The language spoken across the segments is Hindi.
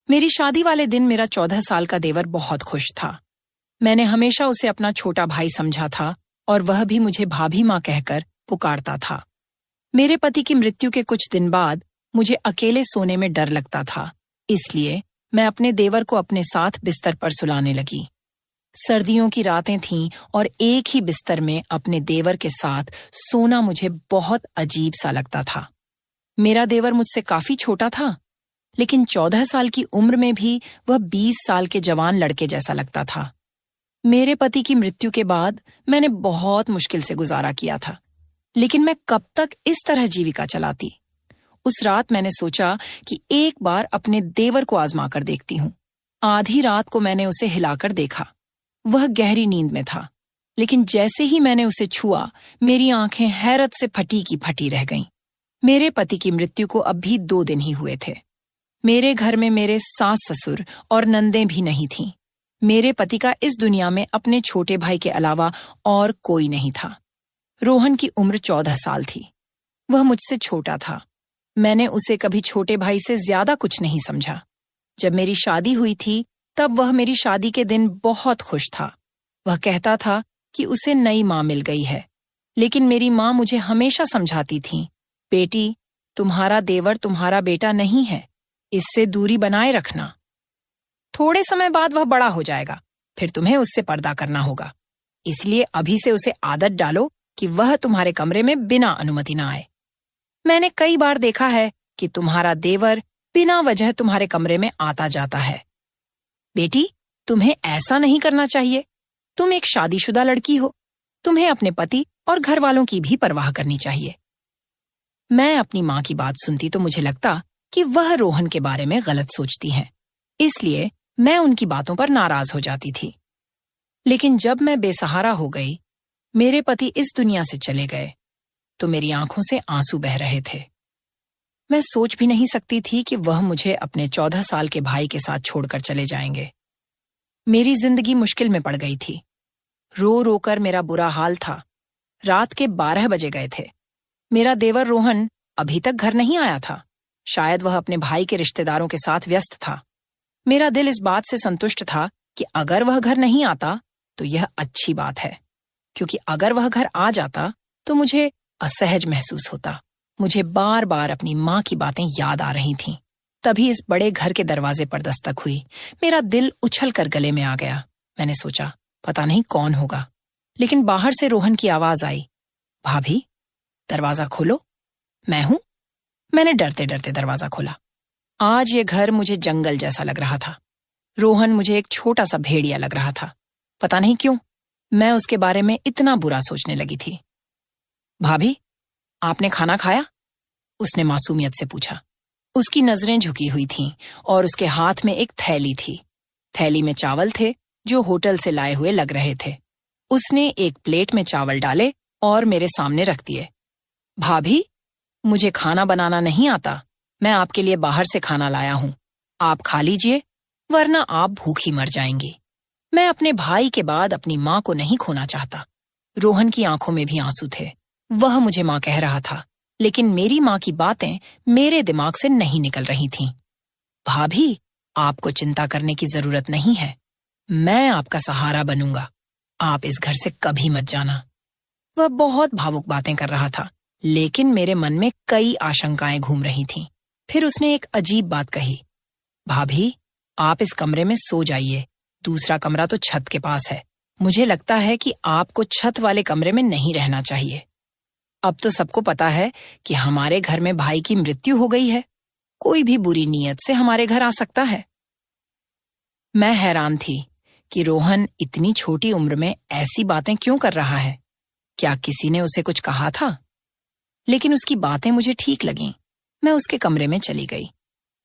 मेरी शादी वाले दिन मेरा 14 साल का देवर बहुत खुश था। मैंने हमेशा उसे अपना छोटा भाई समझा था और वह भी मुझे भाभी माँ कहकर पुकारता था। मेरे पति की मृत्यु के कुछ दिन बाद मुझे अकेले सोने में डर लगता था, इसलिए मैं अपने देवर को अपने साथ बिस्तर पर सुलाने लगी। सर्दियों की रातें थीं और एक ही बिस्तर में अपने देवर के साथ सोना मुझे बहुत अजीब सा लगता था। मेरा देवर मुझसे काफी छोटा था, लेकिन 14 साल की उम्र में भी वह 20 साल के जवान लड़के जैसा लगता था। मेरे पति की मृत्यु के बाद मैंने बहुत मुश्किल से गुजारा किया था, लेकिन मैं कब तक इस तरह जीविका चलाती। उस रात मैंने सोचा कि एक बार अपने देवर को आजमा कर देखती हूँ। आधी रात को मैंने उसे हिलाकर देखा। वह गहरी नींद में था, लेकिन जैसे ही मैंने उसे छुआ, मेरी आंखें हैरत से फटी की फटी रह गईं। मेरे पति की मृत्यु को अब भी 2 दिन ही हुए थे। मेरे घर में मेरे सास ससुर और नंदें भी नहीं थीं। मेरे पति का इस दुनिया में अपने छोटे भाई के अलावा और कोई नहीं था। रोहन की उम्र 14 साल थी। वह मुझसे छोटा था। मैंने उसे कभी छोटे भाई से ज्यादा कुछ नहीं समझा। जब मेरी शादी हुई थी, तब वह मेरी शादी के दिन बहुत खुश था। वह कहता था कि उसे नई माँ मिल गई है, लेकिन मेरी माँ मुझे हमेशा समझाती थी, बेटी, तुम्हारा देवर तुम्हारा बेटा नहीं है, इससे दूरी बनाए रखना। थोड़े समय बाद वह बड़ा हो जाएगा, फिर तुम्हें उससे पर्दा करना होगा। इसलिए अभी से उसे आदत डालो कि वह तुम्हारे कमरे में बिना अनुमति ना आए। मैंने कई बार देखा है कि तुम्हारा देवर बिना वजह तुम्हारे कमरे में आता जाता है। बेटी, तुम्हें ऐसा नहीं करना चाहिए। तुम एक शादीशुदा लड़की हो। तुम्हें अपने पति और घर वालों की भी परवाह करनी चाहिए। मैं अपनी माँ की बात सुनती तो मुझे लगता कि वह रोहन के बारे में गलत सोचती हैं, इसलिए मैं उनकी बातों पर नाराज हो जाती थी। लेकिन जब मैं बेसहारा हो गई, मेरे पति इस दुनिया से चले गए, तो मेरी आंखों से आंसू बह रहे थे। मैं सोच भी नहीं सकती थी कि वह मुझे अपने 14 साल के भाई के साथ छोड़कर चले जाएंगे। मेरी जिंदगी मुश्किल में पड़ गई थी। रो रो कर मेरा बुरा हाल था। रात के 12 बजे गए थे। मेरा देवर रोहन अभी तक घर नहीं आया था। शायद वह अपने भाई के रिश्तेदारों के साथ व्यस्त था। मेरा दिल इस बात से संतुष्ट था कि अगर वह घर नहीं आता तो यह अच्छी बात है, क्योंकि अगर वह घर आ जाता तो मुझे असहज महसूस होता। मुझे बार बार अपनी माँ की बातें याद आ रही थीं। तभी इस बड़े घर के दरवाजे पर दस्तक हुई। मेरा दिल उछल कर गले में आ गया। मैंने सोचा, पता नहीं कौन होगा, लेकिन बाहर से रोहन की आवाज आई, भाभी, दरवाजा खोलो, मैं हूं। मैंने डरते डरते दरवाजा खोला। आज ये घर मुझे जंगल जैसा लग रहा था। रोहन मुझे एक छोटा सा भेड़िया लग रहा था। पता नहीं क्यों मैं उसके बारे में इतना बुरा सोचने लगी थी। भाभी, आपने खाना खाया? उसने मासूमियत से पूछा। उसकी नजरें झुकी हुई थीं और उसके हाथ में एक थैली थी। थैली में चावल थे जो होटल से लाए हुए लग रहे थे। उसने एक प्लेट में चावल डाले और मेरे सामने रख दिए। भाभी, मुझे खाना बनाना नहीं आता। मैं आपके लिए बाहर से खाना लाया हूं। आप खा लीजिए, वरना आप भूखी मर जाएंगी। मैं अपने भाई के बाद अपनी माँ को नहीं खोना चाहता। रोहन की आंखों में भी आंसू थे। वह मुझे माँ कह रहा था, लेकिन मेरी माँ की बातें मेरे दिमाग से नहीं निकल रही थीं। भाभी, आपको चिंता करने की जरूरत नहीं है। मैं आपका सहारा बनूंगा। आप इस घर से कभी मत जाना। वह बहुत भावुक बातें कर रहा था, लेकिन मेरे मन में कई आशंकाएं घूम रही थीं। फिर उसने एक अजीब बात कही, भाभी, आप इस कमरे में सो जाइए। दूसरा कमरा तो छत के पास है। मुझे लगता है कि आपको छत वाले कमरे में नहीं रहना चाहिए। अब तो सबको पता है कि हमारे घर में भाई की मृत्यु हो गई है। कोई भी बुरी नीयत से हमारे घर आ सकता है। मैं हैरान थी कि रोहन इतनी छोटी उम्र में ऐसी बातें क्यों कर रहा है। क्या किसी ने उसे कुछ कहा था? लेकिन उसकी बातें मुझे ठीक लगीं। मैं उसके कमरे में चली गई।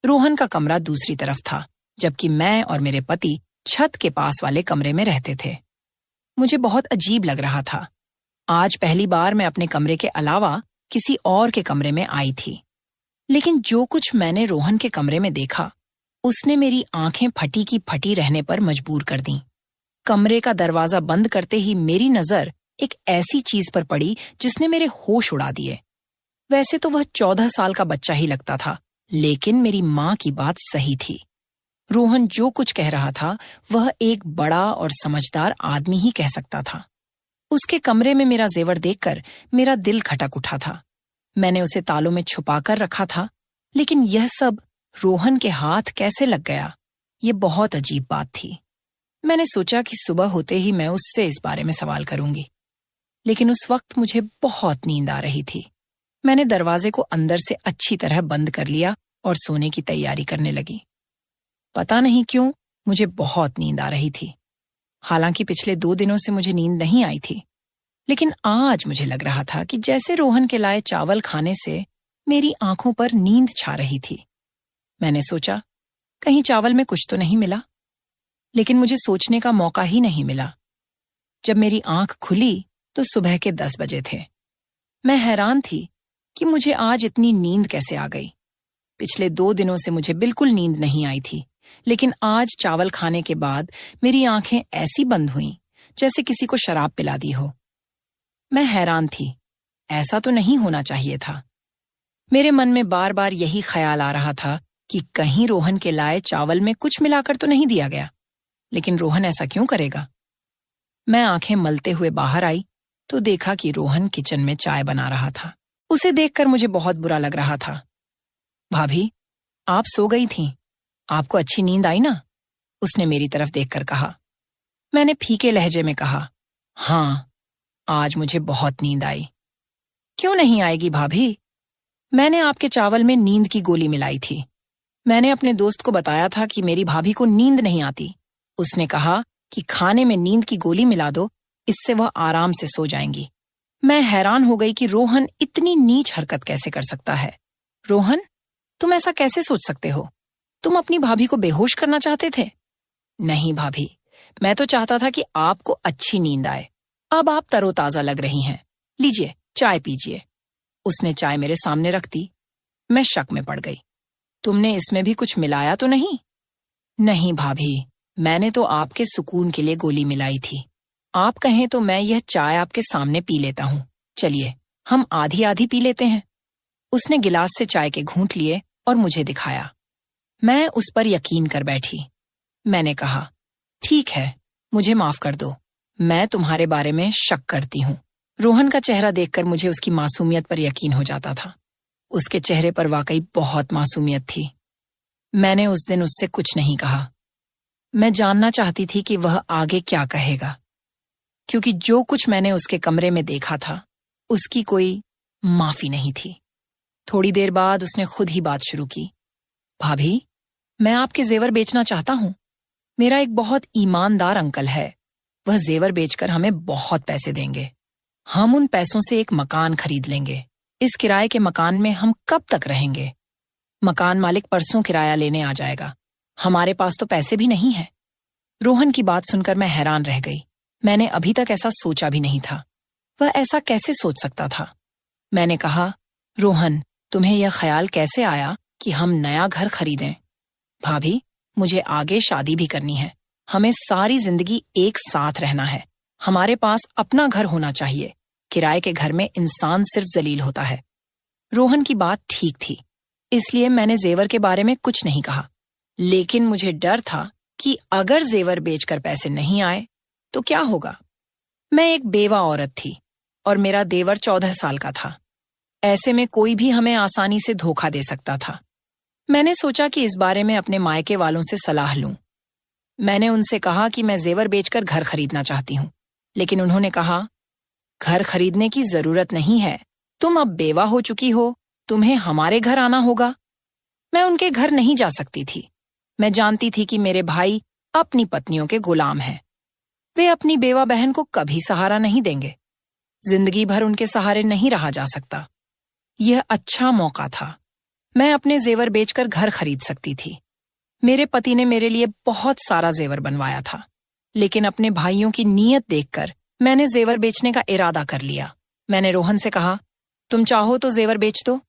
रोहन का कमरा दूसरी तरफ था, जबकि मैं और मेरे पति छत के पास वाले कमरे में रहते थे। मुझे बहुत अजीब लग रहा था। आज पहली बार मैं अपने कमरे के अलावा किसी और के कमरे में आई थी। लेकिन जो कुछ मैंने रोहन के कमरे में देखा, उसने मेरी आंखें फटी की फटी रहने पर मजबूर कर दी। कमरे का दरवाजा बंद करते ही मेरी नजर एक ऐसी चीज पर पड़ी जिसने मेरे होश उड़ा दिए। वैसे तो वह 14 साल का बच्चा ही लगता था, लेकिन मेरी माँ की बात सही थी। रोहन जो कुछ कह रहा था वह एक बड़ा और समझदार आदमी ही कह सकता था। उसके कमरे में मेरा जेवर देखकर मेरा दिल खटक उठा था। मैंने उसे तालों में छुपाकर रखा था, लेकिन यह सब रोहन के हाथ कैसे लग गया, ये बहुत अजीब बात थी। मैंने सोचा कि सुबह होते ही मैं उससे इस बारे में सवाल करूंगी, लेकिन उस वक्त मुझे बहुत नींद आ रही थी। मैंने दरवाजे को अंदर से अच्छी तरह बंद कर लिया और सोने की तैयारी करने लगी। पता नहीं क्यों मुझे बहुत नींद आ रही थी। हालांकि पिछले 2 दिनों से मुझे नींद नहीं आई थी, लेकिन आज मुझे लग रहा था कि जैसे रोहन के लाए चावल खाने से मेरी आंखों पर नींद छा रही थी। मैंने सोचा कहीं चावल में कुछ तो नहीं मिला, लेकिन मुझे सोचने का मौका ही नहीं मिला। जब मेरी आंख खुली तो सुबह के 10 बजे थे। मैं हैरान थी कि मुझे आज इतनी नींद कैसे आ गई। पिछले 2 दिनों से मुझे बिल्कुल नींद नहीं आई थी, लेकिन आज चावल खाने के बाद मेरी आंखें ऐसी बंद हुईं जैसे किसी को शराब पिला दी हो। मैं हैरान थी, ऐसा तो नहीं होना चाहिए था। मेरे मन में बार बार यही ख्याल आ रहा था कि कहीं रोहन के लाए चावल में कुछ मिलाकर तो नहीं दिया गया। लेकिन रोहन ऐसा क्यों करेगा? मैं आंखें मलते हुए बाहर आई तो देखा कि रोहन किचन में चाय बना रहा था। उसे देखकर मुझे बहुत बुरा लग रहा था। भाभी, आप सो गई थीं, आपको अच्छी नींद आई ना? उसने मेरी तरफ देखकर कहा। मैंने फीके लहजे में कहा, हाँ, आज मुझे बहुत नींद आई। क्यों नहीं आएगी भाभी? मैंने आपके चावल में नींद की गोली मिलाई थी। मैंने अपने दोस्त को बताया था कि मेरी भाभी को नींद नहीं आती। उसने कहा कि खाने में नींद की गोली मिला दो, इससे वह आराम से सो जाएंगी। मैं हैरान हो गई कि रोहन इतनी नीच हरकत कैसे कर सकता है। रोहन, तुम ऐसा कैसे सोच सकते हो? तुम अपनी भाभी को बेहोश करना चाहते थे? नहीं भाभी, मैं तो चाहता था कि आपको अच्छी नींद आए। अब आप तरोताजा लग रही हैं। लीजिए, चाय पीजिए। उसने चाय मेरे सामने रख दी। मैं शक में पड़ गई। तुमने इसमें भी कुछ मिलाया तो नहीं? नहीं भाभी, मैंने तो आपके सुकून के लिए गोली मिलाई थी। आप कहें तो मैं यह चाय आपके सामने पी लेता हूँ। चलिए, हम आधी आधी पी लेते हैं। उसने गिलास से चाय के घूंट लिए और मुझे दिखाया। मैं उस पर यकीन कर बैठी। मैंने कहा, ठीक है, मुझे माफ कर दो, मैं तुम्हारे बारे में शक करती हूँ। रोहन का चेहरा देखकर मुझे उसकी मासूमियत पर यकीन हो जाता था। उसके चेहरे पर वाकई बहुत मासूमियत थी। मैंने उस दिन उससे कुछ नहीं कहा। मैं जानना चाहती थी कि वह आगे क्या कहेगा, क्योंकि जो कुछ मैंने उसके कमरे में देखा था उसकी कोई माफी नहीं थी। थोड़ी देर बाद उसने खुद ही बात शुरू की। भाभी, मैं आपके जेवर बेचना चाहता हूँ। मेरा एक बहुत ईमानदार अंकल है। वह जेवर बेचकर हमें बहुत पैसे देंगे। हम उन पैसों से एक मकान खरीद लेंगे। इस किराए के मकान में हम कब तक रहेंगे? मकान मालिक परसों किराया लेने आ जाएगा। हमारे पास तो पैसे भी नहीं है। रोहन की बात सुनकर मैं हैरान रह गई। मैंने अभी तक ऐसा सोचा भी नहीं था। वह ऐसा कैसे सोच सकता था? मैंने कहा, रोहन, तुम्हें यह ख्याल कैसे आया कि हम नया घर खरीदें? भाभी, मुझे आगे शादी भी करनी है। हमें सारी जिंदगी एक साथ रहना है। हमारे पास अपना घर होना चाहिए। किराए के घर में इंसान सिर्फ जलील होता है। रोहन की बात ठीक थी, इसलिए मैंने जेवर के बारे में कुछ नहीं कहा। लेकिन मुझे डर था कि अगर जेवर बेचकर पैसे नहीं आए तो क्या होगा। मैं एक बेवा औरत थी और मेरा देवर 14 साल का था। ऐसे में कोई भी हमें आसानी से धोखा दे सकता था। मैंने सोचा कि इस बारे में अपने मायके वालों से सलाह लूं। मैंने उनसे कहा कि मैं जेवर बेचकर घर खरीदना चाहती हूं, लेकिन उन्होंने कहा, घर खरीदने की जरूरत नहीं है, तुम अब बेवा हो चुकी हो, तुम्हें हमारे घर आना होगा। मैं उनके घर नहीं जा सकती थी। मैं जानती थी कि मेरे भाई अपनी पत्नियों के गुलाम हैं। वे अपनी बेवा बहन को कभी सहारा नहीं देंगे। जिंदगी भर उनके सहारे नहीं रहा जा सकता। यह अच्छा मौका था। मैं अपने जेवर बेचकर घर खरीद सकती थी। मेरे पति ने मेरे लिए बहुत सारा जेवर बनवाया था, लेकिन अपने भाइयों की नीयत देखकर मैंने जेवर बेचने का इरादा कर लिया। मैंने रोहन से कहा, तुम चाहो तो जेवर बेच दो।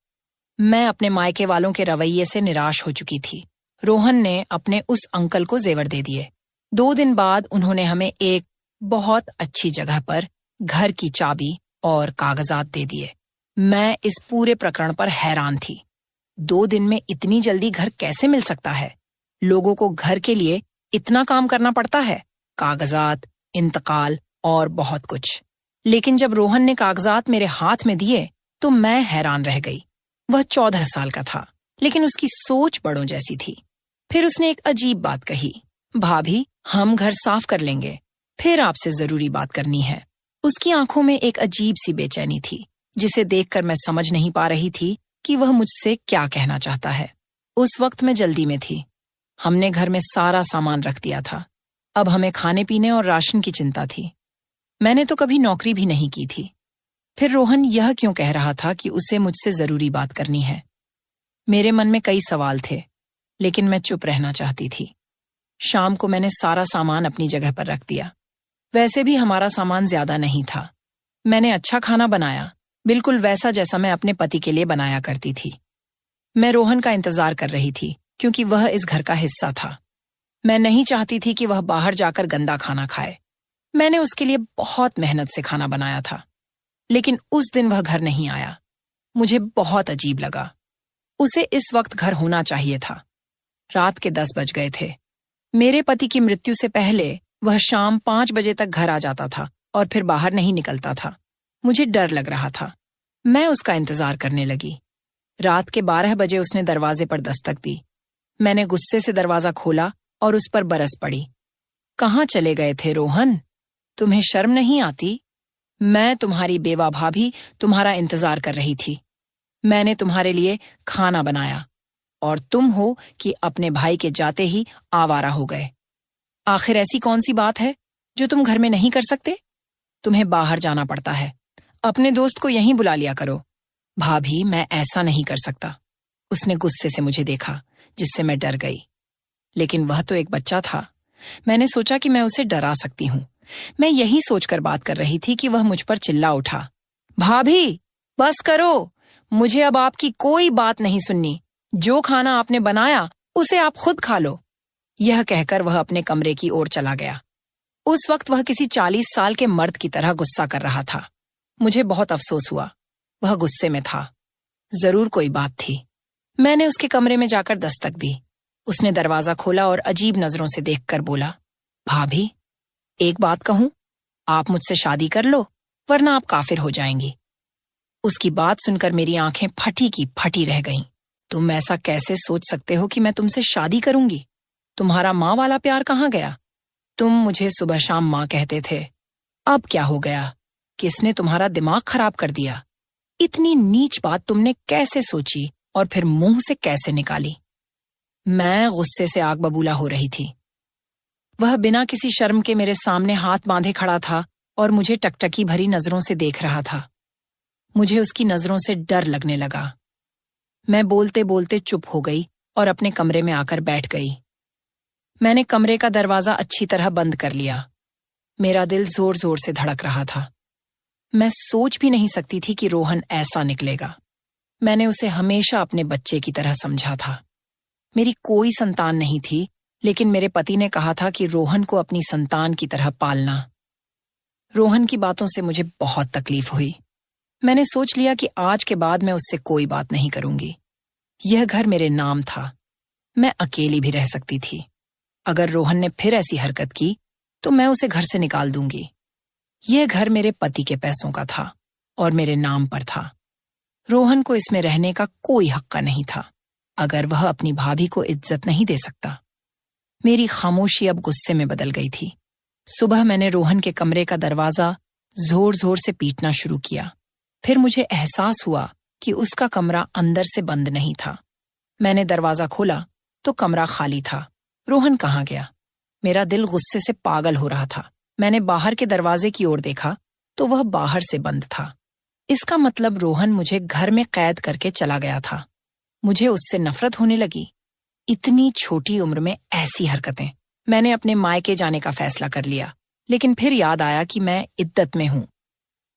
मैं अपने मायके वालों के रवैये से निराश हो चुकी थी। रोहन ने अपने उस अंकल को जेवर दे दिए। 2 दिन बाद उन्होंने हमें एक बहुत अच्छी जगह पर घर की चाबी और कागजात दे दिए। मैं इस पूरे प्रकरण पर हैरान थी। 2 दिन में इतनी जल्दी घर कैसे मिल सकता है? लोगों को घर के लिए इतना काम करना पड़ता है, कागजात, इंतकाल और बहुत कुछ। लेकिन जब रोहन ने कागजात मेरे हाथ में दिए तो मैं हैरान रह गई। वह 14 साल का था, लेकिन उसकी सोच बड़ों जैसी थी। फिर उसने एक अजीब बात कही, भाभी हम घर साफ कर लेंगे, फिर आपसे जरूरी बात करनी है। उसकी आंखों में एक अजीब सी बेचैनी थी, जिसे देखकर मैं समझ नहीं पा रही थी कि वह मुझसे क्या कहना चाहता है। उस वक्त मैं जल्दी में थी। हमने घर में सारा सामान रख दिया था। अब हमें खाने पीने और राशन की चिंता थी। मैंने तो कभी नौकरी भी नहीं की थी। फिर रोहन यह क्यों कह रहा था कि उसे मुझसे जरूरी बात करनी है? मेरे मन में कई सवाल थे, लेकिन मैं चुप रहना चाहती थी। शाम को मैंने सारा सामान अपनी जगह पर रख दिया। वैसे भी हमारा सामान ज्यादा नहीं था। मैंने अच्छा खाना बनाया, बिल्कुल वैसा जैसा मैं अपने पति के लिए बनाया करती थी। मैं रोहन का इंतजार कर रही थी, क्योंकि वह इस घर का हिस्सा था। मैं नहीं चाहती थी कि वह बाहर जाकर गंदा खाना खाए। मैंने उसके लिए बहुत मेहनत से खाना बनाया था, लेकिन उस दिन वह घर नहीं आया। मुझे बहुत अजीब लगा। उसे इस वक्त घर होना चाहिए था। रात के 10 बज गए थे। मेरे पति की मृत्यु से पहले वह शाम 5 बजे तक घर आ जाता था और फिर बाहर नहीं निकलता था। मुझे डर लग रहा था। मैं उसका इंतजार करने लगी। रात के 12 बजे उसने दरवाजे पर दस्तक दी। मैंने गुस्से से दरवाजा खोला और उस पर बरस पड़ी। कहाँ चले गए थे रोहन? तुम्हें शर्म नहीं आती? मैं तुम्हारी बेवा भाभी तुम्हारा इंतजार कर रही थी। मैंने तुम्हारे लिए खाना बनाया और तुम हो कि अपने भाई के जाते ही आवारा हो गए। आखिर ऐसी कौन सी बात है जो तुम घर में नहीं कर सकते? तुम्हें बाहर जाना पड़ता है। अपने दोस्त को यहीं बुला लिया करो। भाभी मैं ऐसा नहीं कर सकता। उसने गुस्से से मुझे देखा, जिससे मैं डर गई। लेकिन वह तो एक बच्चा था। मैंने सोचा कि मैं उसे डरा सकती हूँ। मैं यही सोचकर बात कर रही थी कि वह मुझ पर चिल्ला उठा, भाभी बस करो, मुझे अब आपकी कोई बात नहीं सुननी। जो खाना आपने बनाया उसे आप खुद खा लो। यह कहकर वह अपने कमरे की ओर चला गया। उस वक्त वह किसी 40 साल के मर्द की तरह गुस्सा कर रहा था। मुझे बहुत अफसोस हुआ। वह गुस्से में था। जरूर कोई बात थी। मैंने उसके कमरे में जाकर दस्तक दी। उसने दरवाजा खोला और अजीब नजरों से देखकर बोला, भाभी एक बात कहूं, आप मुझसे शादी कर लो, वरना आप काफिर हो जाएंगी। उसकी बात सुनकर मेरी आंखें फटी की फटी रह गईं। तुम ऐसा कैसे सोच सकते हो कि मैं तुमसे शादी करूंगी? तुम्हारा माँ वाला प्यार कहाँ गया? तुम मुझे सुबह शाम माँ कहते थे। अब क्या हो गया? किसने तुम्हारा दिमाग खराब कर दिया? इतनी नीच बात तुमने कैसे सोची और फिर मुंह से कैसे निकाली? मैं गुस्से से आग बबूला हो रही थी। वह बिना किसी शर्म के मेरे सामने हाथ बांधे खड़ा था और मुझे टकटकी भरी नजरों से देख रहा था। मुझे उसकी नजरों से डर लगने लगा। मैं बोलते बोलते चुप हो गई और अपने कमरे में आकर बैठ गई। मैंने कमरे का दरवाजा अच्छी तरह बंद कर लिया। मेरा दिल जोर जोर से धड़क रहा था। मैं सोच भी नहीं सकती थी कि रोहन ऐसा निकलेगा। मैंने उसे हमेशा अपने बच्चे की तरह समझा था। मेरी कोई संतान नहीं थी, लेकिन मेरे पति ने कहा था कि रोहन को अपनी संतान की तरह पालना। रोहन की बातों से मुझे बहुत तकलीफ हुई। मैंने सोच लिया कि आज के बाद मैं उससे कोई बात नहीं करूंगी। यह घर मेरे नाम था। मैं अकेली भी रह सकती थी। अगर रोहन ने फिर ऐसी हरकत की तो मैं उसे घर से निकाल दूंगी। यह घर मेरे पति के पैसों का था और मेरे नाम पर था। रोहन को इसमें रहने का कोई हक्का नहीं था, अगर वह अपनी भाभी को इज्जत नहीं दे सकता। मेरी खामोशी अब गुस्से में बदल गई थी। सुबह मैंने रोहन के कमरे का दरवाजा जोर जोर से पीटना शुरू किया। फिर मुझे एहसास हुआ कि उसका कमरा अंदर से बंद नहीं था। मैंने दरवाजा खोला तो कमरा खाली था। रोहन कहाँ गया? मेरा दिल गुस्से से पागल हो रहा था। मैंने बाहर के दरवाजे की ओर देखा तो वह बाहर से बंद था। इसका मतलब रोहन मुझे घर में कैद करके चला गया था। मुझे उससे नफरत होने लगी। इतनी छोटी उम्र में ऐसी हरकतें। मैंने अपने मायके जाने का फैसला कर लिया, लेकिन फिर याद आया कि मैं इद्दत में हूं।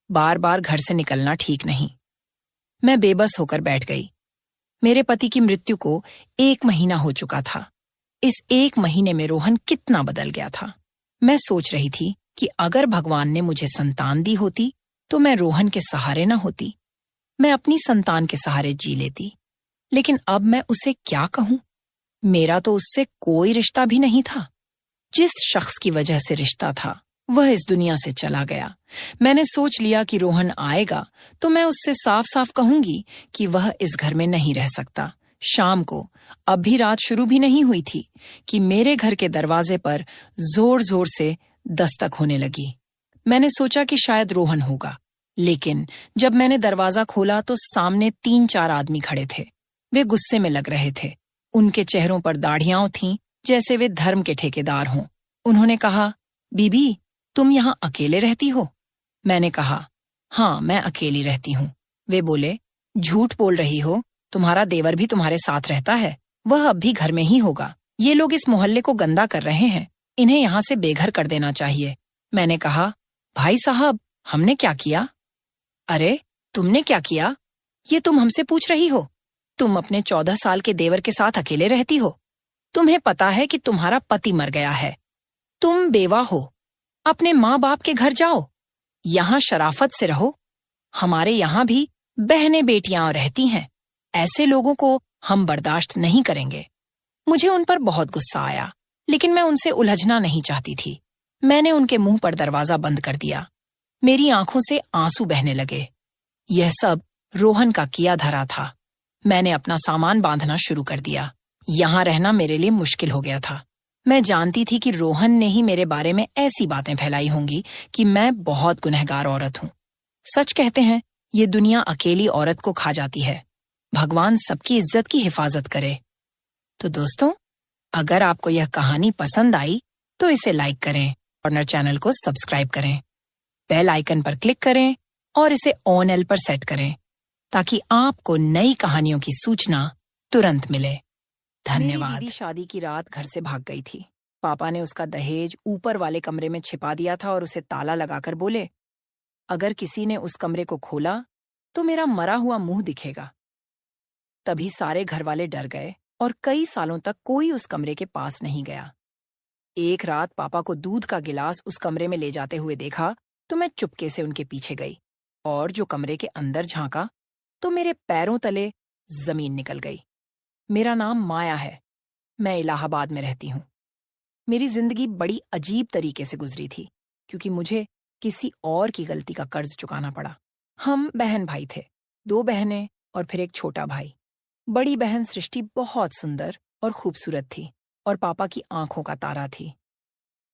बार बार घर से निकलना ठीक नहीं। मैं बेबस होकर बैठ गई। मेरे पति की मृत्यु को 1 महीना हो चुका था। इस 1 महीने में रोहन कितना बदल गया था। मैं सोच रही थी कि अगर भगवान ने मुझे संतान दी होती तो मैं रोहन के सहारे न होती। मैं अपनी संतान के सहारे जी लेती। लेकिन अब मैं उसे क्या कहूं? मेरा तो उससे कोई रिश्ता भी नहीं था। जिस शख्स की वजह से रिश्ता था वह इस दुनिया से चला गया। मैंने सोच लिया कि रोहन आएगा तो मैं उससे साफ साफ कहूंगी कि वह इस घर में नहीं रह सकता। शाम को, अब भी रात शुरू भी नहीं हुई थी, कि मेरे घर के दरवाजे पर जोर जोर से दस्तक होने लगी। मैंने सोचा कि शायद रोहन होगा, लेकिन जब मैंने दरवाजा खोला तो सामने 3-4 आदमी खड़े थे। वे गुस्से में लग रहे थे। उनके चेहरों पर दाढ़ियां थीं, जैसे वे धर्म के ठेकेदार हों। उन्होंने कहा, बीबी, तुम यहाँ अकेले रहती हो? मैंने कहा, हाँ, मैं अकेली रहती हूँ। वे बोले, झूठ बोल रही हो, तुम्हारा देवर भी तुम्हारे साथ रहता है। वह अब भी घर में ही होगा। ये लोग इस मोहल्ले को गंदा कर रहे हैं, इन्हें यहाँ से बेघर कर देना चाहिए। मैंने कहा, भाई साहब, हमने क्या किया? अरे, तुमने क्या किया? ये तुम हमसे पूछ रही हो? तुम अपने 14 साल के देवर के साथ अकेले रहती हो। तुम्हें पता है कि तुम्हारा पति मर गया है। तुम बेवा हो। अपने माँ बाप के घर जाओ, यहाँ शराफत से रहो। हमारे यहाँ भी बहनें बेटियां रहती हैं। ऐसे लोगों को हम बर्दाश्त नहीं करेंगे। मुझे उन पर बहुत गुस्सा आया, लेकिन मैं उनसे उलझना नहीं चाहती थी। मैंने उनके मुंह पर दरवाजा बंद कर दिया। मेरी आंखों से आंसू बहने लगे। यह सब रोहन का किया धरा था। मैंने अपना सामान बांधना शुरू कर दिया। यहाँ रहना मेरे लिए मुश्किल हो गया था। मैं जानती थी कि रोहन ने ही मेरे बारे में ऐसी बातें फैलाई होंगी कि मैं बहुत गुनहगार औरत हूँ। सच कहते हैं, ये दुनिया अकेली औरत को खा जाती है। भगवान सबकी इज्जत की हिफाजत करे। तो दोस्तों, अगर आपको यह कहानी पसंद आई तो इसे लाइक करें और चैनल को सब्सक्राइब करें। बेल आइकन पर क्लिक करें और इसे ऑन एल पर सेट करें, ताकि आपको नई कहानियों की सूचना तुरंत मिले। धन्यवाद। मेरी दीदी शादी की रात घर से भाग गई थी। पापा ने उसका दहेज ऊपर वाले कमरे में छिपा दिया था और उसे ताला लगाकर बोले, अगर किसी ने उस कमरे को खोला तो मेरा मरा हुआ मुंह दिखेगा। तभी सारे घर वाले डर गए और कई सालों तक कोई उस कमरे के पास नहीं गया। एक रात पापा को दूध का गिलास उस कमरे में ले जाते हुए देखा तो मैं चुपके से उनके पीछे गई और जो कमरे के अंदर झांका तो मेरे पैरों तले जमीन निकल गई। मेरा नाम माया है। मैं इलाहाबाद में रहती हूँ। मेरी जिंदगी बड़ी अजीब तरीके से गुजरी थी, क्योंकि मुझे किसी और की गलती का कर्ज चुकाना पड़ा। हम बहन भाई थे, 2 बहनें और फिर एक छोटा भाई। बड़ी बहन सृष्टि बहुत सुंदर और खूबसूरत थी और पापा की आंखों का तारा थी।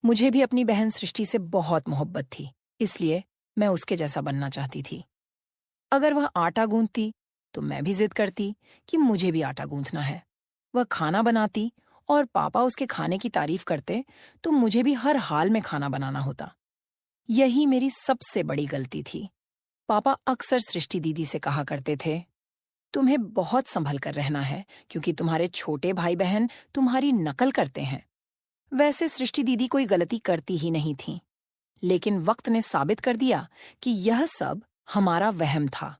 मुझे भी अपनी बहन सृष्टि से बहुत मोहब्बत थी, इसलिए मैं उसके जैसा बनना चाहती थी। अगर वह आटा गूंथती तो मैं भी जिद करती कि मुझे भी आटा गूंथना है। वह खाना बनाती और पापा उसके खाने की तारीफ करते तो मुझे भी हर हाल में खाना बनाना होता। यही मेरी सबसे बड़ी गलती थी। पापा अक्सर सृष्टि दीदी से कहा करते थे, तुम्हें बहुत संभल कर रहना है, क्योंकि तुम्हारे छोटे भाई बहन तुम्हारी नकल करते हैं। वैसे सृष्टि दीदी कोई गलती करती ही नहीं थी, लेकिन वक्त ने साबित कर दिया कि यह सब हमारा वहम था।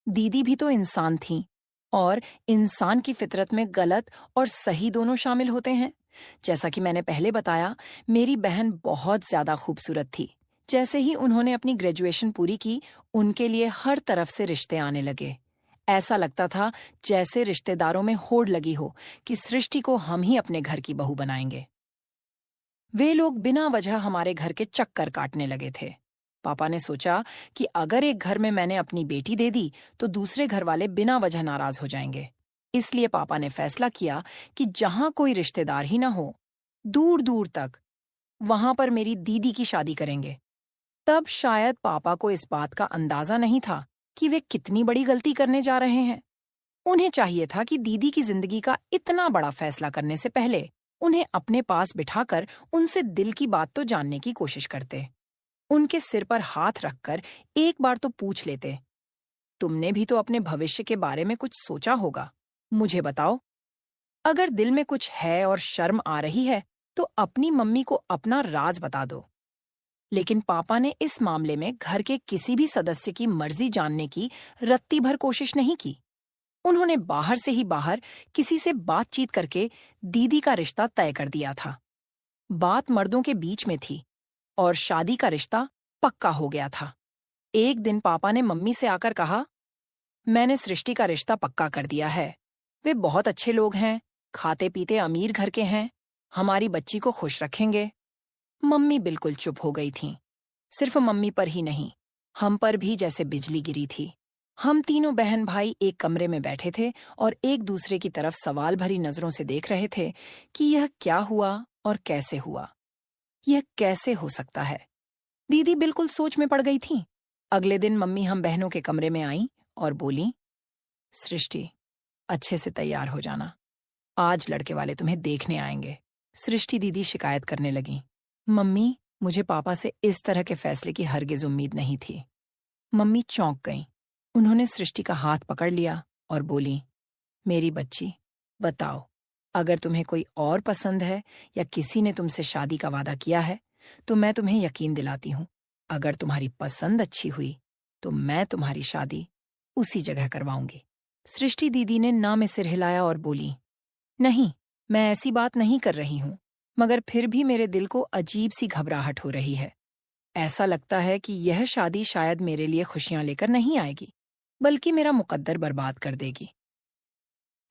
दीदी भी तो इंसान थी और इंसान की फितरत में गलत और सही दोनों शामिल होते हैं। जैसा कि मैंने पहले बताया, मेरी बहन बहुत ज्यादा खूबसूरत थी। जैसे ही उन्होंने अपनी ग्रेजुएशन पूरी की, उनके लिए हर तरफ से रिश्ते आने लगे। ऐसा लगता था जैसे रिश्तेदारों में होड़ लगी हो कि सृष्टि को हम ही अपने घर की बहू बनाएंगे। वे लोग बिना वजह हमारे घर के चक्कर काटने लगे थे। पापा ने सोचा कि अगर एक घर में मैंने अपनी बेटी दे दी तो दूसरे घर वाले बिना वजह नाराज हो जाएंगे। इसलिए पापा ने फैसला किया कि जहां कोई रिश्तेदार ही ना हो, दूर दूर तक, वहां पर मेरी दीदी की शादी करेंगे। तब शायद पापा को इस बात का अंदाजा नहीं था कि वे कितनी बड़ी गलती करने जा रहे हैं। उन्हें चाहिए था कि दीदी की जिंदगी का इतना बड़ा फैसला करने से पहले उन्हें अपने पास बिठाकर उनसे दिल की बात तो जानने की कोशिश करते। उनके सिर पर हाथ रखकर एक बार तो पूछ लेते, तुमने भी तो अपने भविष्य के बारे में कुछ सोचा होगा, मुझे बताओ। अगर दिल में कुछ है और शर्म आ रही है तो अपनी मम्मी को अपना राज बता दो। लेकिन पापा ने इस मामले में घर के किसी भी सदस्य की मर्जी जानने की रत्ती भर कोशिश नहीं की। उन्होंने बाहर से ही बाहर किसी से बातचीत करके दीदी का रिश्ता तय कर दिया था। बात मर्दों के बीच में थी और शादी का रिश्ता पक्का हो गया था। एक दिन पापा ने मम्मी से आकर कहा, मैंने सृष्टि का रिश्ता पक्का कर दिया है। वे बहुत अच्छे लोग हैं, खाते पीते अमीर घर के हैं, हमारी बच्ची को खुश रखेंगे। मम्मी बिल्कुल चुप हो गई थीं। सिर्फ मम्मी पर ही नहीं, हम पर भी जैसे बिजली गिरी थी। हम तीनों बहन भाई एक कमरे में बैठे थे और एक दूसरे की तरफ सवाल भरी नजरों से देख रहे थे कि यह क्या हुआ और कैसे हुआ। यह कैसे हो सकता है? दीदी बिल्कुल सोच में पड़ गई थीं। अगले दिन मम्मी हम बहनों के कमरे में आईं और बोलीं, सृष्टि, अच्छे से तैयार हो जाना, आज लड़के वाले तुम्हें देखने आएंगे। सृष्टि दीदी शिकायत करने लगी, मम्मी, मुझे पापा से इस तरह के फैसले की हरगिज उम्मीद नहीं थी। मम्मी चौंक गईं। उन्होंने सृष्टि का हाथ पकड़ लिया और बोली, मेरी बच्ची, बताओ, अगर तुम्हें कोई और पसंद है या किसी ने तुमसे शादी का वादा किया है तो मैं तुम्हें यकीन दिलाती हूँ, अगर तुम्हारी पसंद अच्छी हुई तो मैं तुम्हारी शादी उसी जगह करवाऊंगी। सृष्टि दीदी ने ना में सिर हिलाया और बोली, नहीं, मैं ऐसी बात नहीं कर रही हूँ, मगर फिर भी मेरे दिल को अजीब सी घबराहट हो रही है। ऐसा लगता है कि यह शादी शायद मेरे लिए खुशियां लेकर नहीं आएगी, बल्कि मेरा मुकद्दर बर्बाद कर देगी।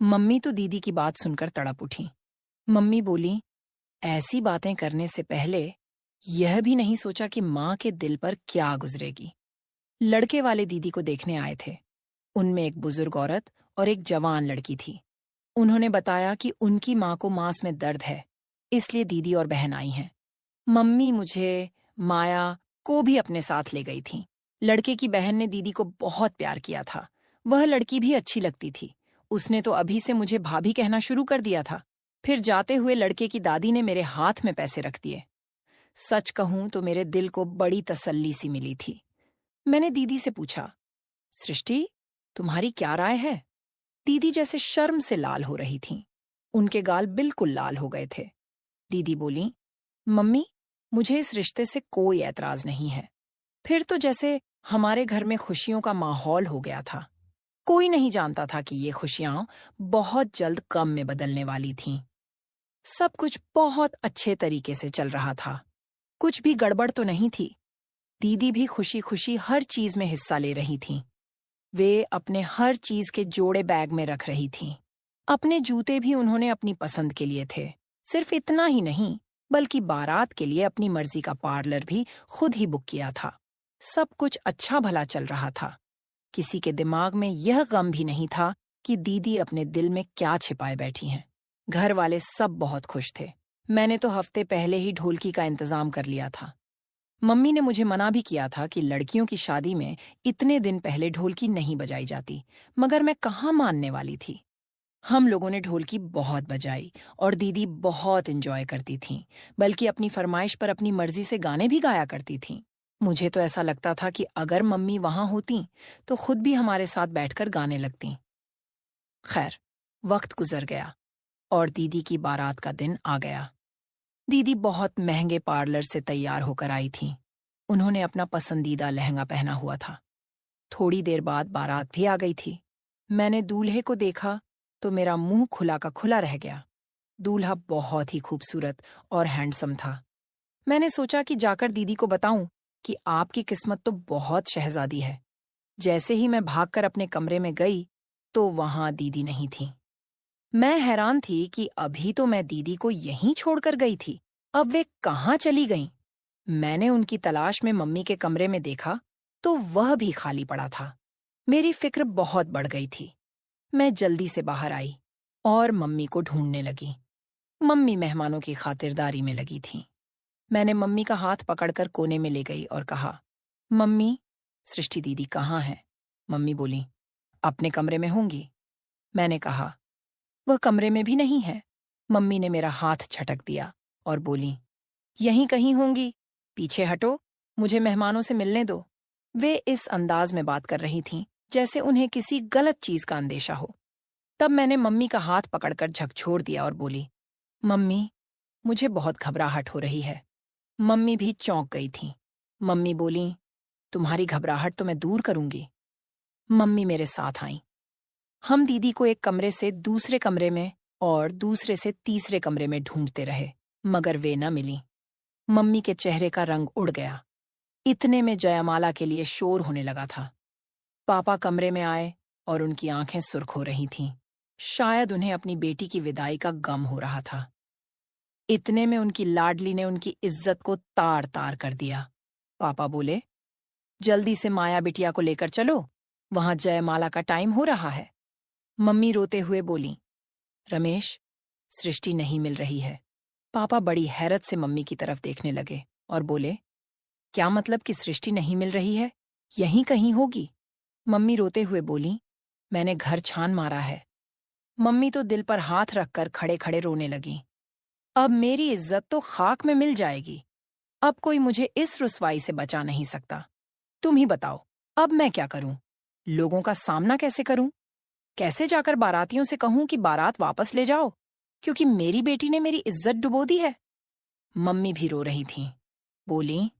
मम्मी तो दीदी की बात सुनकर तड़प उठी। मम्मी बोली, ऐसी बातें करने से पहले यह भी नहीं सोचा कि माँ के दिल पर क्या गुजरेगी। लड़के वाले दीदी को देखने आए थे। उनमें एक बुजुर्ग औरत और एक जवान लड़की थी। उन्होंने बताया कि उनकी माँ को मांस में दर्द है, इसलिए दीदी और बहन आई हैं। मम्मी मुझे, माया को भी अपने साथ ले गई थी। लड़के की बहन ने दीदी को बहुत प्यार किया था। वह लड़की भी अच्छी लगती थी। उसने तो अभी से मुझे भाभी कहना शुरू कर दिया था। फिर जाते हुए लड़के की दादी ने मेरे हाथ में पैसे रख दिए। सच कहूं तो मेरे दिल को बड़ी तसल्ली सी मिली थी। मैंने दीदी से पूछा, सृष्टि, तुम्हारी क्या राय है? दीदी जैसे शर्म से लाल हो रही थीं। उनके गाल बिल्कुल लाल हो गए थे। दीदी बोली, मम्मी, मुझे इस रिश्ते से कोई ऐतराज नहीं है। फिर तो जैसे हमारे घर में खुशियों का माहौल हो गया था। कोई नहीं जानता था कि ये खुशियां बहुत जल्द गम में बदलने वाली थीं। सब कुछ बहुत अच्छे तरीके से चल रहा था। कुछ भी गड़बड़ तो नहीं थी। दीदी भी खुशी खुशी हर चीज में हिस्सा ले रही थीं। वे अपने हर चीज के जोड़े बैग में रख रही थीं। अपने जूते भी उन्होंने अपनी पसंद के लिए थे। सिर्फ इतना ही नहीं, बल्कि बारात के लिए अपनी मर्जी का पार्लर भी खुद ही बुक किया था। सब कुछ अच्छा भला चल रहा था। किसी के दिमाग में यह गम भी नहीं था कि दीदी अपने दिल में क्या छिपाए बैठी हैं। घर वाले सब बहुत खुश थे। मैंने तो हफ्ते पहले ही ढोलकी का इंतजाम कर लिया था। मम्मी ने मुझे मना भी किया था कि लड़कियों की शादी में इतने दिन पहले ढोलकी नहीं बजाई जाती, मगर मैं कहाँ मानने वाली थी। हम लोगों ने ढोलकी बहुत बजाई और दीदी बहुत एंजॉय करती थीं, बल्कि अपनी फरमाइश पर अपनी मर्जी से गाने भी गाया करती थीं। मुझे तो ऐसा लगता था कि अगर मम्मी वहां होती तो खुद भी हमारे साथ बैठकर गाने लगतीं। खैर, वक्त गुजर गया और दीदी की बारात का दिन आ गया। दीदी बहुत महंगे पार्लर से तैयार होकर आई थीं। उन्होंने अपना पसंदीदा लहंगा पहना हुआ था। थोड़ी देर बाद बारात भी आ गई थी। मैंने दूल्हे को देखा तो मेरा मुंह खुला का खुला रह गया। दूल्हा बहुत ही खूबसूरत और हैंडसम था। मैंने सोचा कि जाकर दीदी को बताऊं कि आपकी किस्मत तो बहुत शहजादी है। जैसे ही मैं भागकर अपने कमरे में गई तो वहां दीदी नहीं थी। मैं हैरान थी कि अभी तो मैं दीदी को यहीं छोड़कर गई थी, अब वे कहाँ चली गईं? मैंने उनकी तलाश में मम्मी के कमरे में देखा तो वह भी खाली पड़ा था। मेरी फिक्र बहुत बढ़ गई थी। मैं जल्दी से बाहर आई और मम्मी को ढूंढने लगी। मम्मी मेहमानों की खातिरदारी में लगी थीं। मैंने मम्मी का हाथ पकड़कर कोने में ले गई और कहा, मम्मी, सृष्टि दीदी कहाँ है? मम्मी बोली, अपने कमरे में होंगी। मैंने कहा, वह कमरे में भी नहीं है। मम्मी ने मेरा हाथ झटक दिया और बोली, यहीं कहीं होंगी, पीछे हटो, मुझे मेहमानों से मिलने दो। वे इस अंदाज में बात कर रही थीं जैसे उन्हें किसी गलत चीज का अंदेशा हो। तब मैंने मम्मी का हाथ पकड़कर झकझोर दिया और बोली, मम्मी, मुझे बहुत घबराहट हो रही है। मम्मी भी चौंक गई थीं। मम्मी बोली, तुम्हारी घबराहट तो मैं दूर करूंगी। मम्मी मेरे साथ आईं। हम दीदी को एक कमरे से दूसरे कमरे में और दूसरे से तीसरे कमरे में ढूंढते रहे, मगर वे न मिली। मम्मी के चेहरे का रंग उड़ गया। इतने में जयमाला के लिए शोर होने लगा था। पापा कमरे में आए और उनकी आंखें सुर्ख हो रही थीं। शायद उन्हें अपनी बेटी की विदाई का गम हो रहा था। इतने में उनकी लाडली ने उनकी इज्जत को तार तार कर दिया। पापा बोले, जल्दी से माया बिटिया को लेकर चलो, वहां जयमाला का टाइम हो रहा है। मम्मी रोते हुए बोली, रमेश, सृष्टि नहीं मिल रही है। पापा बड़ी हैरत से मम्मी की तरफ देखने लगे और बोले, क्या मतलब कि सृष्टि नहीं मिल रही है? यहीं कहीं होगी। मम्मी रोते हुए बोली, मैंने घर छान मारा है। मम्मी तो दिल पर हाथ रखकर खड़े खड़े रोने लगी। अब मेरी इज्जत तो खाक में मिल जाएगी। अब कोई मुझे इस रुसवाई से बचा नहीं सकता। तुम ही बताओ, अब मैं क्या करूं? लोगों का सामना कैसे करूं? कैसे जाकर बारातियों से कहूं कि बारात वापस ले जाओ, क्योंकि मेरी बेटी ने मेरी इज्जत डुबो दी है? मम्मी भी रो रही थीं। बोली,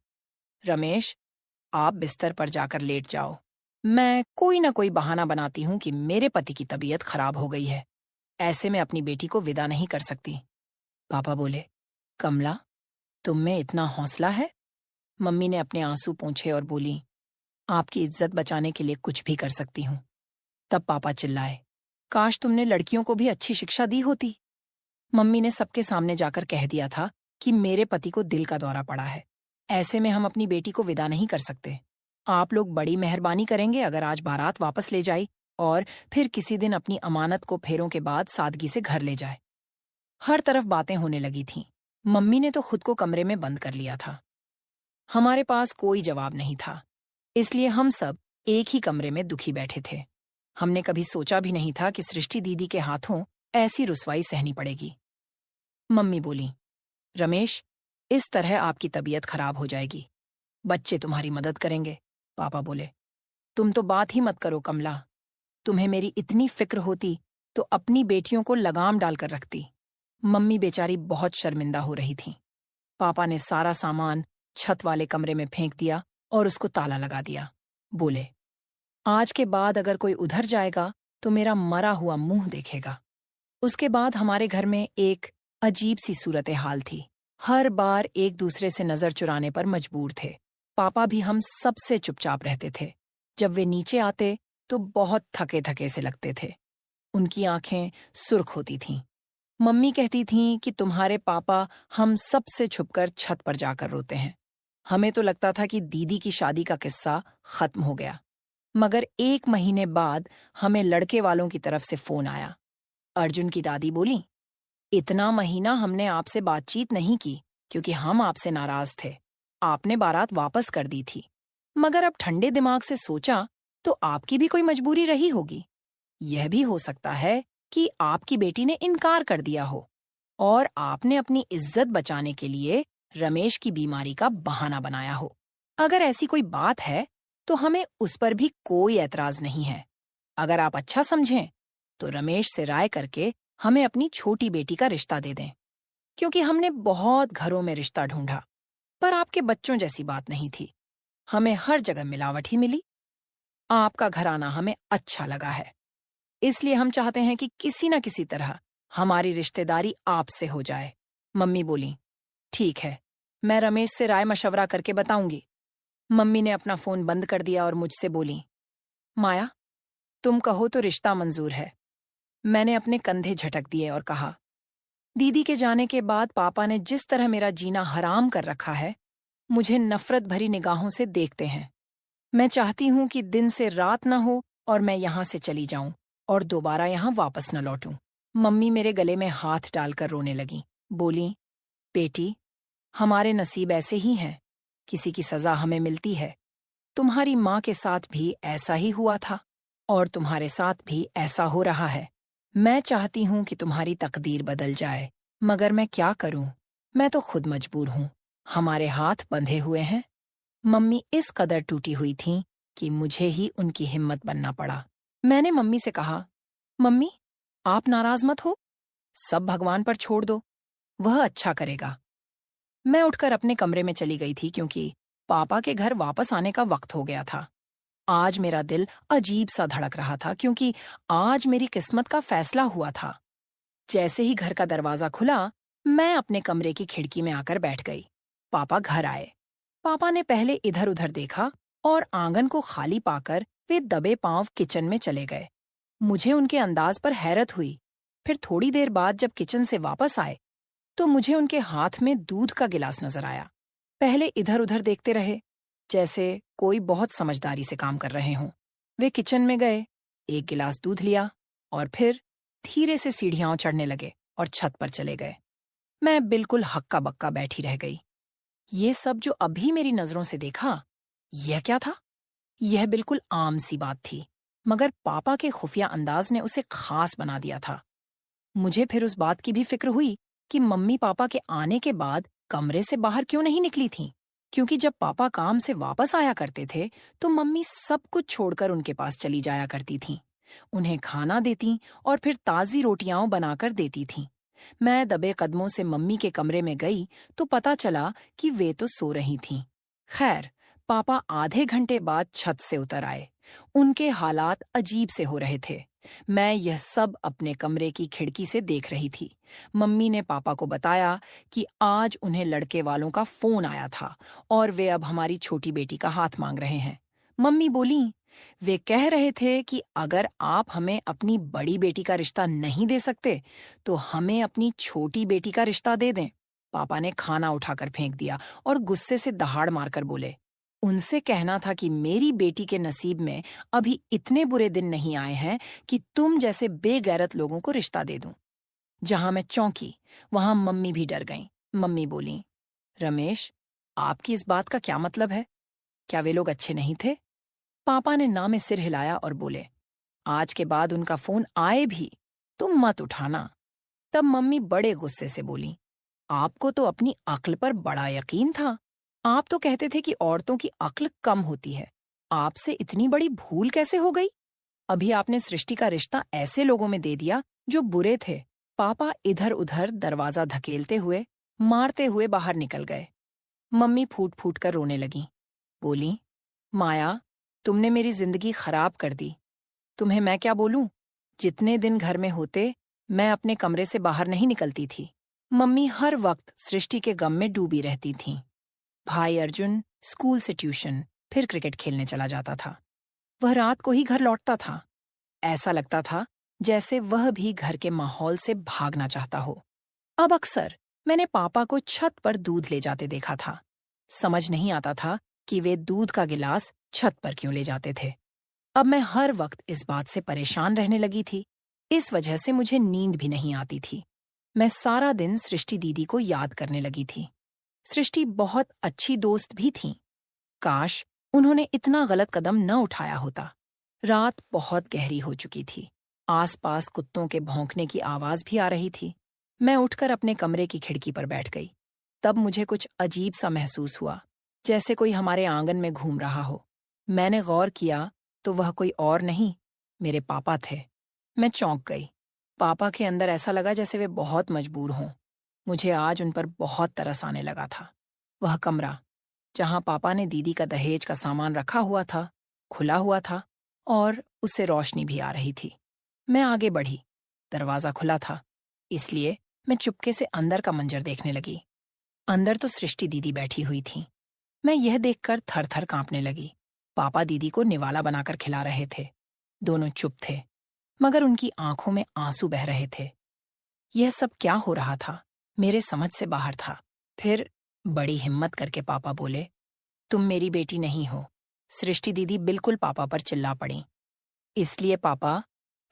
रमेश, आप बिस्तर पर जाकर लेट जाओ। मैं कोई ना कोई बहाना बनाती हूं कि मेरे पति की तबीयत खराब हो गई है। ऐसे में अपनी बेटी को विदा नहीं कर सकती। पापा बोले, कमला, तुम में इतना हौसला है? मम्मी ने अपने आंसू पोंछे और बोली, आपकी इज्जत बचाने के लिए कुछ भी कर सकती हूं। तब पापा चिल्लाए, काश तुमने लड़कियों को भी अच्छी शिक्षा दी होती। मम्मी ने सबके सामने जाकर कह दिया था कि मेरे पति को दिल का दौरा पड़ा है। ऐसे में हम अपनी बेटी को विदा नहीं कर सकते। आप लोग बड़ी मेहरबानी करेंगे अगर आज बारात वापस ले जाई और फिर किसी दिन अपनी अमानत को फेरों के बाद सादगी से घर ले जाए। हर तरफ बातें होने लगी थीं। मम्मी ने तो खुद को कमरे में बंद कर लिया था। हमारे पास कोई जवाब नहीं था, इसलिए हम सब एक ही कमरे में दुखी बैठे थे। हमने कभी सोचा भी नहीं था कि सृष्टि दीदी के हाथों ऐसी रुसवाई सहनी पड़ेगी। मम्मी बोली, रमेश, इस तरह आपकी तबीयत खराब हो जाएगी। बच्चे तुम्हारी मदद करेंगे। पापा बोले, तुम तो बात ही मत करो कमला। तुम्हें मेरी इतनी फिक्र होती तो अपनी बेटियों को लगाम डालकर रखती। मम्मी बेचारी बहुत शर्मिंदा हो रही थी। पापा ने सारा सामान छत वाले कमरे में फेंक दिया और उसको ताला लगा दिया। बोले, आज के बाद अगर कोई उधर जाएगा तो मेरा मरा हुआ मुंह देखेगा। उसके बाद हमारे घर में एक अजीब सी सूरत हाल थी। हर बार एक दूसरे से नजर चुराने पर मजबूर थे। पापा भी हम सबसे चुपचाप रहते थे। जब वे नीचे आते तो बहुत थके थके से लगते थे। उनकी आंखें सुर्ख होती थीं। मम्मी कहती थीं कि तुम्हारे पापा हम सबसे छुपकर छत पर जाकर रोते हैं। हमें तो लगता था कि दीदी की शादी का किस्सा खत्म हो गया। मगर 1 महीने बाद हमें लड़के वालों की तरफ से फोन आया। अर्जुन की दादी बोली, इतना महीना हमने आपसे बातचीत नहीं की क्योंकि हम आपसे नाराज थे। आपने बारात वापस कर दी थी, मगर अब ठंडे दिमाग से सोचा तो आपकी भी कोई मजबूरी रही होगी। यह भी हो सकता है कि आपकी बेटी ने इनकार कर दिया हो और आपने अपनी इज्जत बचाने के लिए रमेश की बीमारी का बहाना बनाया हो। अगर ऐसी कोई बात है तो हमें उस पर भी कोई ऐतराज नहीं है। अगर आप अच्छा समझें तो रमेश से राय करके हमें अपनी छोटी बेटी का रिश्ता दे दें, क्योंकि हमने बहुत घरों में रिश्ता ढूंढा पर आपके बच्चों जैसी बात नहीं थी। हमें हर जगह मिलावट ही मिली। आपका घराना हमें अच्छा लगा है, इसलिए हम चाहते हैं कि किसी न किसी तरह हमारी रिश्तेदारी आपसे हो जाए। मम्मी बोली, ठीक है, मैं रमेश से राय मशवरा करके बताऊंगी। मम्मी ने अपना फोन बंद कर दिया और मुझसे बोली, माया, तुम कहो तो रिश्ता मंजूर है। मैंने अपने कंधे झटक दिए और कहा, दीदी के जाने के बाद पापा ने जिस तरह मेरा जीना हराम कर रखा है, मुझे नफरत भरी निगाहों से देखते हैं। मैं चाहती हूं कि दिन से रात न हो और मैं यहां से चली जाऊं और दोबारा यहां वापस न लौटूं। मम्मी मेरे गले में हाथ डालकर रोने लगी। बोली, बेटी, हमारे नसीब ऐसे ही हैं, किसी की सजा हमें मिलती है। तुम्हारी माँ के साथ भी ऐसा ही हुआ था और तुम्हारे साथ भी ऐसा हो रहा है। मैं चाहती हूं कि तुम्हारी तकदीर बदल जाए, मगर मैं क्या करूं? मैं तो खुद मजबूर हूं। हमारे हाथ बंधे हुए हैं। मम्मी इस कदर टूटी हुई थीं कि मुझे ही उनकी हिम्मत बनना पड़ा। मैंने मम्मी से कहा, मम्मी, आप नाराज मत हो, सब भगवान पर छोड़ दो, वह अच्छा करेगा। मैं उठकर अपने कमरे में चली गई थी क्योंकि पापा के घर वापस आने का वक्त हो गया था। आज मेरा दिल अजीब सा धड़क रहा था क्योंकि आज मेरी किस्मत का फैसला हुआ था। जैसे ही घर का दरवाजा खुला, मैं अपने कमरे की खिड़की में आकर बैठ गई। पापा घर आए। पापा ने पहले इधर उधर देखा और आंगन को खाली पाकर वे दबे पांव किचन में चले गए। मुझे उनके अंदाज पर हैरत हुई। फिर थोड़ी देर बाद जब किचन से वापस आए तो मुझे उनके हाथ में दूध का गिलास नजर आया। पहले इधर उधर देखते रहे, जैसे कोई बहुत समझदारी से काम कर रहे हों। वे किचन में गए, एक गिलास दूध लिया और फिर धीरे से सीढ़ियां चढ़ने लगे और छत पर चले गए। मैं बिल्कुल हक्का बक्का बैठी रह गई। ये सब जो अभी मेरी नजरों से देखा, यह क्या था? यह बिल्कुल आम सी बात थी, मगर पापा के खुफिया अंदाज ने उसे खास बना दिया था। मुझे फिर उस बात की भी फिक्र हुई कि मम्मी पापा के आने के बाद कमरे से बाहर क्यों नहीं निकली थीं, क्योंकि जब पापा काम से वापस आया करते थे तो मम्मी सब कुछ छोड़कर उनके पास चली जाया करती थीं। उन्हें खाना देती और फिर ताज़ी रोटियां बनाकर देती थीं। मैं दबे कदमों से मम्मी के कमरे में गई तो पता चला कि वे तो सो रही थीं। खैर, पापा आधे घंटे बाद छत से उतर आए। उनके हालात अजीब से हो रहे थे। मैं यह सब अपने कमरे की खिड़की से देख रही थी। मम्मी ने पापा को बताया कि आज उन्हें लड़के वालों का फोन आया था और वे अब हमारी छोटी बेटी का हाथ मांग रहे हैं। मम्मी बोली, वे कह रहे थे कि अगर आप हमें अपनी बड़ी बेटी का रिश्ता नहीं दे सकते तो हमें अपनी छोटी बेटी का रिश्ता दे दें। पापा ने खाना उठाकर फेंक दिया और गुस्से से दहाड़ मारकर बोले, उनसे कहना था कि मेरी बेटी के नसीब में अभी इतने बुरे दिन नहीं आए हैं कि तुम जैसे बेगैरत लोगों को रिश्ता दे दूं। जहां मैं चौंकी वहां मम्मी भी डर गईं। मम्मी बोली, रमेश, आपकी इस बात का क्या मतलब है? क्या वे लोग अच्छे नहीं थे? पापा ने ना में सिर हिलाया और बोले, आज के बाद उनका फोन आए भी तुम मत उठाना। तब मम्मी बड़े गुस्से से बोली, आपको तो अपनी अक्ल पर बड़ा यकीन था। आप तो कहते थे कि औरतों की अक्ल कम होती है। आपसे इतनी बड़ी भूल कैसे हो गई? अभी आपने सृष्टि का रिश्ता ऐसे लोगों में दे दिया जो बुरे थे। पापा इधर उधर दरवाजा धकेलते हुए, मारते हुए बाहर निकल गए। मम्मी फूट फूट कर रोने लगी। बोली, माया, तुमने मेरी जिंदगी खराब कर दी। तुम्हें मैं क्या बोलूं? जितने दिन घर में होते मैं अपने कमरे से बाहर नहीं निकलती थी। मम्मी हर वक्त सृष्टि के गम में डूबी रहती थीं। भाई अर्जुन स्कूल से ट्यूशन, फिर क्रिकेट खेलने चला जाता था। वह रात को ही घर लौटता था। ऐसा लगता था जैसे वह भी घर के माहौल से भागना चाहता हो। अब अक्सर मैंने पापा को छत पर दूध ले जाते देखा था। समझ नहीं आता था कि वे दूध का गिलास छत पर क्यों ले जाते थे। अब मैं हर वक्त इस बात से परेशान रहने लगी थी। इस वजह से मुझे नींद भी नहीं आती थी। मैं सारा दिन सृष्टि दीदी को याद करने लगी थी। सृष्टि बहुत अच्छी दोस्त भी थीं। काश उन्होंने इतना गलत कदम न उठाया होता। रात बहुत गहरी हो चुकी थी। आसपास कुत्तों के भौंकने की आवाज भी आ रही थी। मैं उठकर अपने कमरे की खिड़की पर बैठ गई। तब मुझे कुछ अजीब सा महसूस हुआ, जैसे कोई हमारे आंगन में घूम रहा हो। मैंने गौर किया तो वह कोई और नहीं, मेरे पापा थे। मैं चौंक गई। पापा के अंदर ऐसा लगा जैसे वे बहुत मजबूर हों। मुझे आज उन पर बहुत तरस आने लगा था। वह कमरा जहां पापा ने दीदी का दहेज का सामान रखा हुआ था, खुला हुआ था और उससे रोशनी भी आ रही थी। मैं आगे बढ़ी। दरवाजा खुला था, इसलिए मैं चुपके से अंदर का मंजर देखने लगी। अंदर तो सृष्टि दीदी बैठी हुई थी। मैं यह देखकर थर थर कांपने लगी। पापा दीदी को निवाला बनाकर खिला रहे थे। दोनों चुप थे, मगर उनकी आंखों में आंसू बह रहे थे। यह सब क्या हो रहा था, मेरे समझ से बाहर था। फिर बड़ी हिम्मत करके पापा बोले, तुम मेरी बेटी नहीं हो। सृष्टि दीदी बिल्कुल पापा पर चिल्ला पड़ी। इसलिए पापा,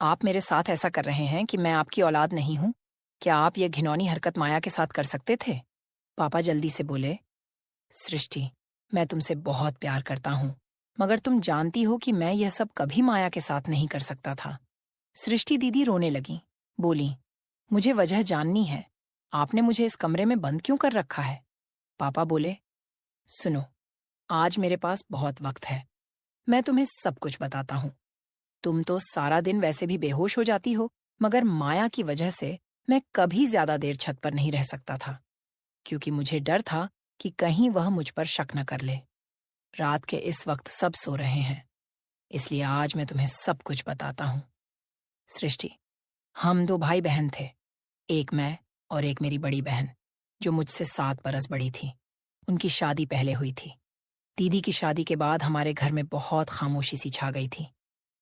आप मेरे साथ ऐसा कर रहे हैं कि मैं आपकी औलाद नहीं हूं? क्या आप यह घिनौनी हरकत माया के साथ कर सकते थे? पापा जल्दी से बोले, सृष्टि, मैं तुमसे बहुत प्यार करता हूं, मगर तुम जानती हो कि मैं यह सब कभी माया के साथ नहीं कर सकता था। सृष्टि दीदी रोने लगी। बोली, मुझे वजह जाननी है। आपने मुझे इस कमरे में बंद क्यों कर रखा है? पापा बोले, सुनो, आज मेरे पास बहुत वक्त है। मैं तुम्हें सब कुछ बताता हूं। तुम तो सारा दिन वैसे भी बेहोश हो जाती हो, मगर माया की वजह से मैं कभी ज्यादा देर छत पर नहीं रह सकता था, क्योंकि मुझे डर था कि कहीं वह मुझ पर शक न कर ले। रात के इस वक्त सब सो रहे हैं, इसलिए आज मैं तुम्हें सब कुछ बताता हूं। सृष्टि, हम 2 भाई बहन थे। एक मैं और एक मेरी बड़ी बहन, जो मुझसे 7 बरस बड़ी थी। उनकी शादी पहले हुई थी। दीदी की शादी के बाद हमारे घर में बहुत खामोशी सी छा गई थी।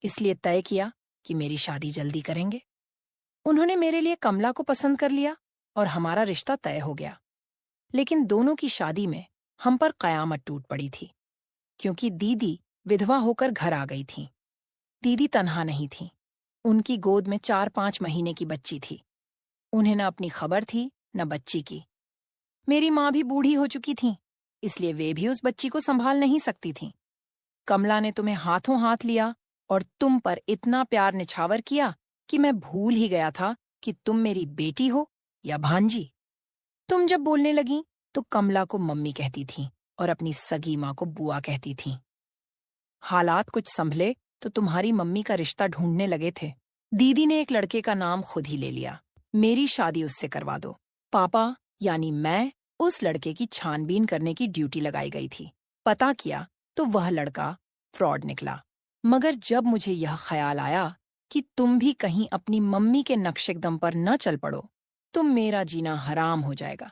इसलिए तय किया कि मेरी शादी जल्दी करेंगे। उन्होंने मेरे लिए कमला को पसंद कर लिया और हमारा रिश्ता तय हो गया। लेकिन दोनों की शादी में हम पर कयामत टूट पड़ी थी, क्योंकि दीदी विधवा होकर घर आ गई थी। दीदी तन्हा नहीं थी, उनकी गोद में 4-5 महीने की बच्ची थी। उन्हें न अपनी खबर थी न बच्ची की। मेरी माँ भी बूढ़ी हो चुकी थी, इसलिए वे भी उस बच्ची को संभाल नहीं सकती थीं। कमला ने तुम्हें हाथों हाथ लिया और तुम पर इतना प्यार निछावर किया कि मैं भूल ही गया था कि तुम मेरी बेटी हो या भांजी। तुम जब बोलने लगी तो कमला को मम्मी कहती थी और अपनी सगी माँ को बुआ कहती थी। हालात कुछ संभले तो तुम्हारी मम्मी का रिश्ता ढूंढने लगे थे। दीदी ने एक लड़के का नाम खुद ही ले लिया। मेरी शादी उससे करवा दो। पापा यानी मैं उस लड़के की छानबीन करने की ड्यूटी लगाई गई थी। पता किया तो वह लड़का फ्रॉड निकला। मगर जब मुझे यह ख्याल आया कि तुम भी कहीं अपनी मम्मी के नक्शेकदम पर न चल पड़ो तो मेरा जीना हराम हो जाएगा,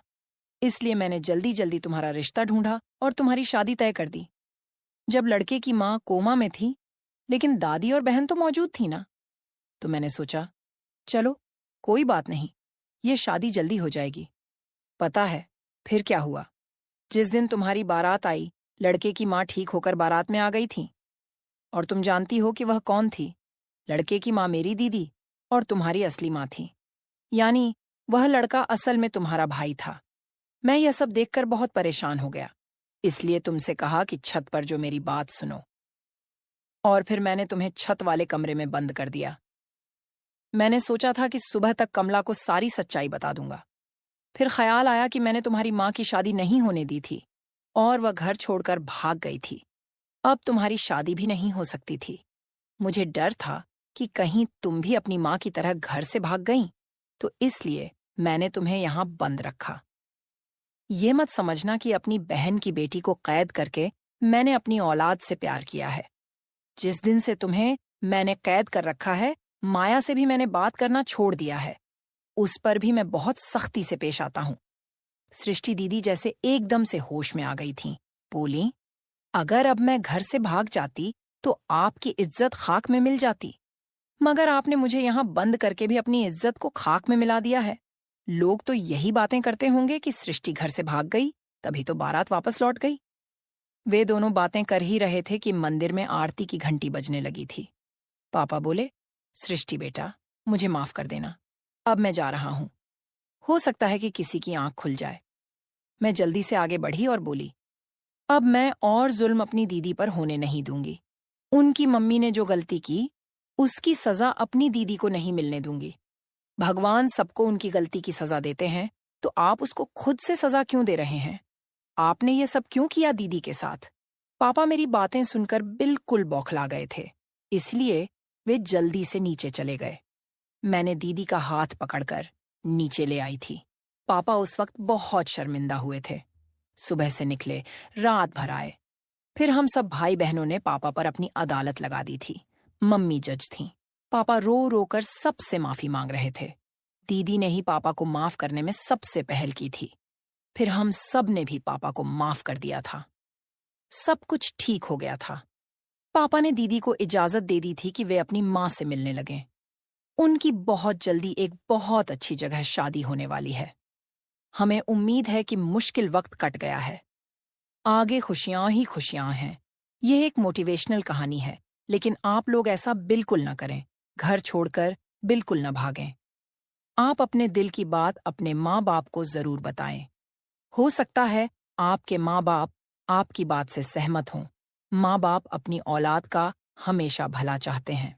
इसलिए मैंने जल्दी जल्दी तुम्हारा रिश्ता ढूंढा और तुम्हारी शादी तय कर दी। जब लड़के की माँ कोमा में थी, लेकिन दादी और बहन तो मौजूद थी ना, तो मैंने सोचा चलो कोई बात नहीं, ये शादी जल्दी हो जाएगी। पता है फिर क्या हुआ? जिस दिन तुम्हारी बारात आई, लड़के की माँ ठीक होकर बारात में आ गई थी। और तुम जानती हो कि वह कौन थी? लड़के की माँ मेरी दीदी और तुम्हारी असली माँ थी। यानी वह लड़का असल में तुम्हारा भाई था। मैं यह सब देखकर बहुत परेशान हो गया, इसलिए तुमसे कहा कि छत पर जो मेरी बात सुनो। और फिर मैंने तुम्हें छत वाले कमरे में बंद कर दिया। मैंने सोचा था कि सुबह तक कमला को सारी सच्चाई बता दूंगा। फिर ख्याल आया कि मैंने तुम्हारी माँ की शादी नहीं होने दी थी और वह घर छोड़कर भाग गई थी। अब तुम्हारी शादी भी नहीं हो सकती थी। मुझे डर था कि कहीं तुम भी अपनी माँ की तरह घर से भाग गईं, तो इसलिए मैंने तुम्हें यहां बंद रखा। ये मत समझना कि अपनी बहन की बेटी को कैद करके मैंने अपनी औलाद से प्यार किया है। जिस दिन से तुम्हें मैंने कैद कर रखा है, माया से भी मैंने बात करना छोड़ दिया है। उस पर भी मैं बहुत सख्ती से पेश आता हूं। सृष्टि दीदी जैसे एकदम से होश में आ गई थीं। बोली, अगर अब मैं घर से भाग जाती तो आपकी इज्जत खाक में मिल जाती, मगर आपने मुझे यहां बंद करके भी अपनी इज्जत को खाक में मिला दिया है। लोग तो यही बातें करते होंगे कि सृष्टि घर से भाग गई, तभी तो बारात वापस लौट गई। वे दोनों बातें कर ही रहे थे कि मंदिर में आरती की घंटी बजने लगी थी। पापा बोले, सृष्टि बेटा, मुझे माफ कर देना, अब मैं जा रहा हूं। हो सकता है कि किसी की आंख खुल जाए। मैं जल्दी से आगे बढ़ी और बोली, अब मैं और जुल्म अपनी दीदी पर होने नहीं दूंगी। उनकी मम्मी ने जो गलती की, उसकी सजा अपनी दीदी को नहीं मिलने दूंगी। भगवान सबको उनकी गलती की सजा देते हैं, तो आप उसको खुद से सजा क्यों दे रहे हैं? आपने ये सब क्यों किया दीदी के साथ? पापा मेरी बातें सुनकर बिल्कुल बौखला गए थे, इसलिए वे जल्दी से नीचे चले गए। मैंने दीदी का हाथ पकड़कर नीचे ले आई थी। पापा उस वक्त बहुत शर्मिंदा हुए थे। सुबह से निकले, रात भर आए। फिर हम सब भाई बहनों ने पापा पर अपनी अदालत लगा दी थी। मम्मी जज थीं। पापा रो रो कर सबसे माफी मांग रहे थे। दीदी ने ही पापा को माफ करने में सबसे पहल की थी। फिर हम सब ने भी पापा को माफ कर दिया था। सब कुछ ठीक हो गया था। पापा ने दीदी को इजाजत दे दी थी कि वे अपनी माँ से मिलने लगें। उनकी बहुत जल्दी एक बहुत अच्छी जगह शादी होने वाली है। हमें उम्मीद है कि मुश्किल वक्त कट गया है। आगे खुशियां ही खुशियां हैं। यह एक मोटिवेशनल कहानी है, लेकिन आप लोग ऐसा बिल्कुल न करें। घर छोड़कर बिल्कुल न भागें। आप अपने दिल की बात अपने माँ बाप को जरूर बताएं। हो सकता है आपके माँ बाप आपकी बात से सहमत हों। माँ बाप अपनी औलाद का हमेशा भला चाहते हैं।